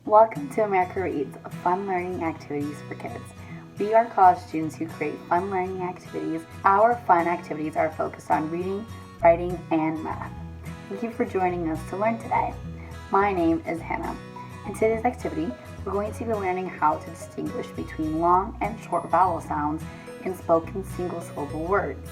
Welcome to America Reads, fun learning activities for kids. We are college students who create fun learning activities. Our fun activities are focused on reading, writing, and math. Thank you for joining us to learn today. My name is Hannah. In today's activity, we're going to be learning how to distinguish between long and short vowel sounds in spoken single-syllable words.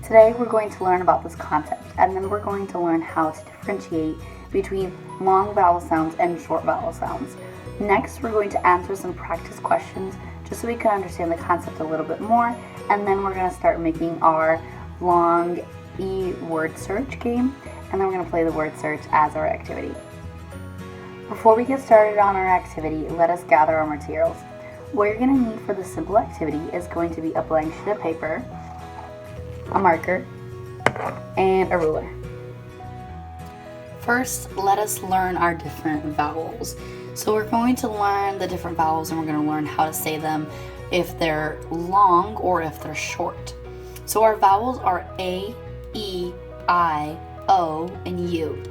Today, we're going to learn about this concept, and then we're going to learn how to differentiate between long vowel sounds and short vowel sounds. Next, we're going to answer some practice questions just so we can understand the concept a little bit more, and then we're going to start making our long word search game, and then we're going to play the word search as our activity. Before we get started on our activity, let us gather our materials. What you're going to need for this simple activity is going to be a blank sheet of paper, a marker, and a ruler. First, let us learn our different vowels. So we're going to learn the different vowels and we're going to learn how to say them if they're long or if they're short. So our vowels are A, E, I, O, and U.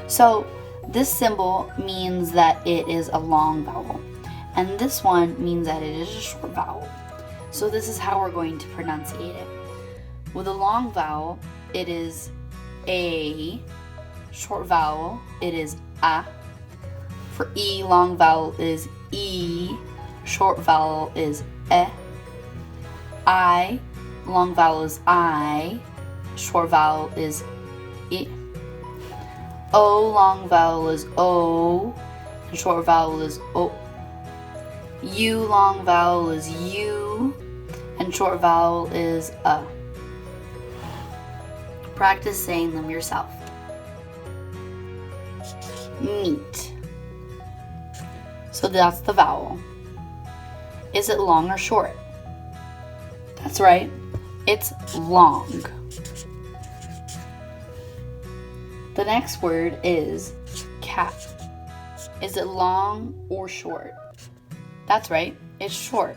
So this symbol means that it is a long vowel, and this one means that it is a short vowel. So this is how we're going to pronunciate it. With a long vowel, it is A. Short vowel, it is A. For E, long vowel is E. Short vowel is E. I, long vowel is I. Short vowel is I. O, long vowel is O. And short vowel is O. U, long vowel is U. And short vowel is A. Practice saying them yourself. Meat. So that's the vowel. Is it long or short? That's right. It's long. The next word is cat. Is it long or short? That's right. It's short.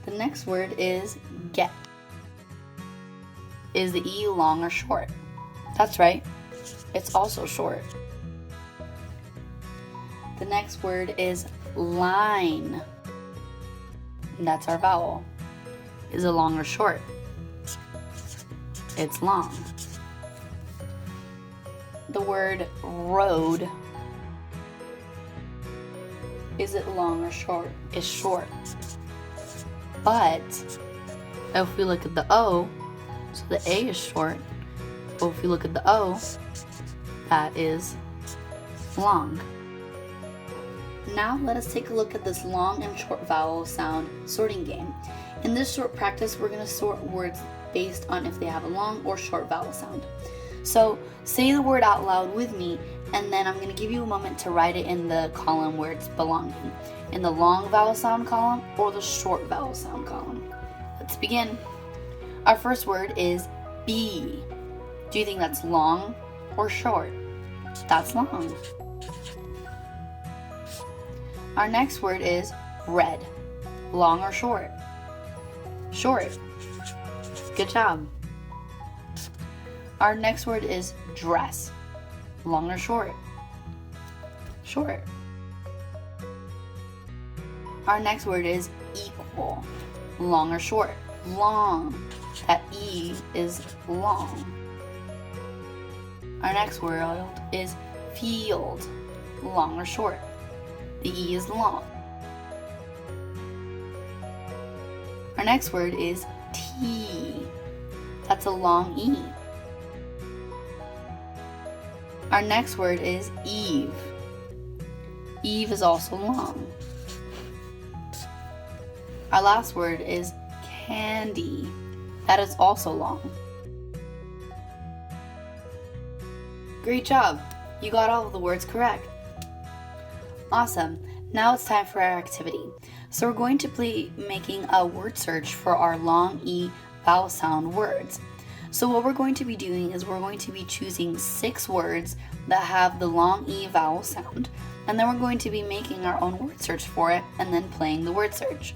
The next word is get. Is the E long or short? That's right. It's also short. The next word is line. And that's our vowel. Is it long or short? It's long. The word road. Is it long or short? It's short. But if we look at the O, so the A is short, but if you look at the O, that is long. Now let us take a look at this long and short vowel sound sorting game. In this short practice, we're going to sort words based on if they have a long or short vowel sound. So say the word out loud with me, and then I'm going to give you a moment to write it in the column where it's belonging, in the long vowel sound column or the short vowel sound column. Let's begin. Our first word is bee. Do you think that's long or short? That's long. Our next word is red. Long or short? Short. Good job. Our next word is dress. Long or short? Short. Our next word is equal. Long or short? Long. That E is long. Our next word is field. Long or short? The E is long. Our next word is tea. That's a long E. Our next word is Eve. Eve is also long. Our last word is candy. That is also long. Great job! You got all of the words correct. Awesome. Now it's time for our activity. So we're going to be making a word search for our long E vowel sound words. So what we're going to be doing is we're going to be choosing 6 words that have the long E vowel sound, and then we're going to be making our own word search for it and then playing the word search.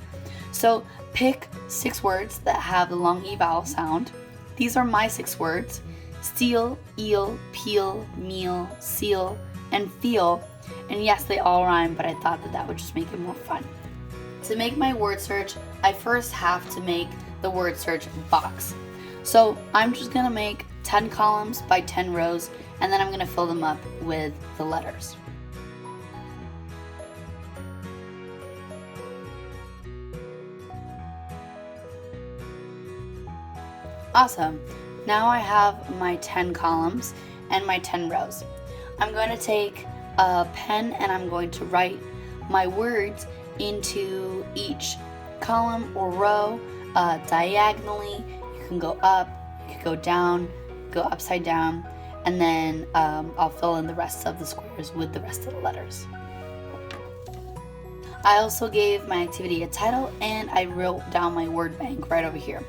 So pick 6 words that have the long E vowel sound. These are my 6 words: steal, eel, peel, meal, seal, and feel. And yes, they all rhyme, but I thought that would just make it more fun. To make my word search, I first have to make the word search box. So I'm just gonna make 10 columns by 10 rows, and then I'm gonna fill them up with the letters. Awesome. Now I have my 10 columns and my 10 rows. I'm going to take a pen and I'm going to write my words into each column or row diagonally. You can go up, you can go down, go upside down, and then I'll fill in the rest of the squares with the rest of the letters. I also gave my activity a title and I wrote down my word bank right over here.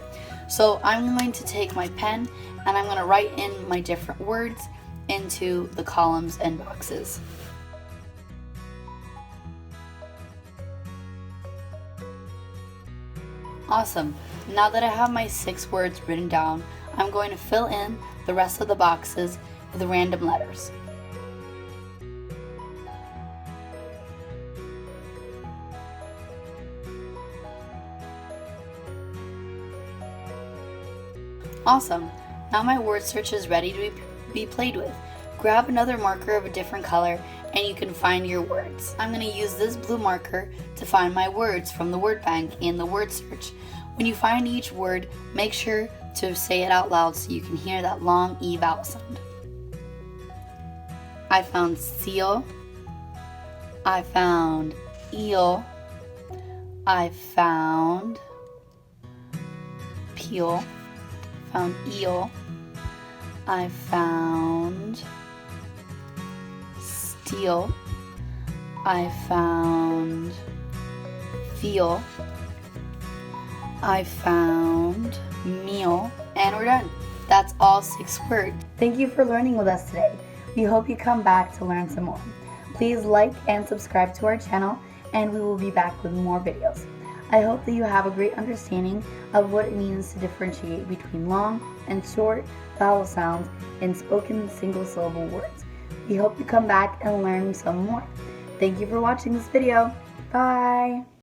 So I'm going to take my pen and I'm going to write in my different words into the columns and boxes. Awesome. Now that I have my 6 words written down, I'm going to fill in the rest of the boxes with random letters. Awesome. Now my word search is ready to be played with. Grab another marker of a different color and you can find your words. I'm going to use this blue marker to find my words from the word bank in the word search. When you find each word, make sure to say it out loud so you can hear that long E vowel sound. I found seal. I found eel. I found peel. Found eel. I found steel. I found feel. I found meal. And we're done. That's all 6 words. Thank you for learning with us today. We hope you come back to learn some more. Please like and subscribe to our channel, and we will be back with more videos. I hope that you have a great understanding of what it means to differentiate between long and short vowel sounds in spoken single-syllable words. We hope you come back and learn some more. Thank you for watching this video. Bye!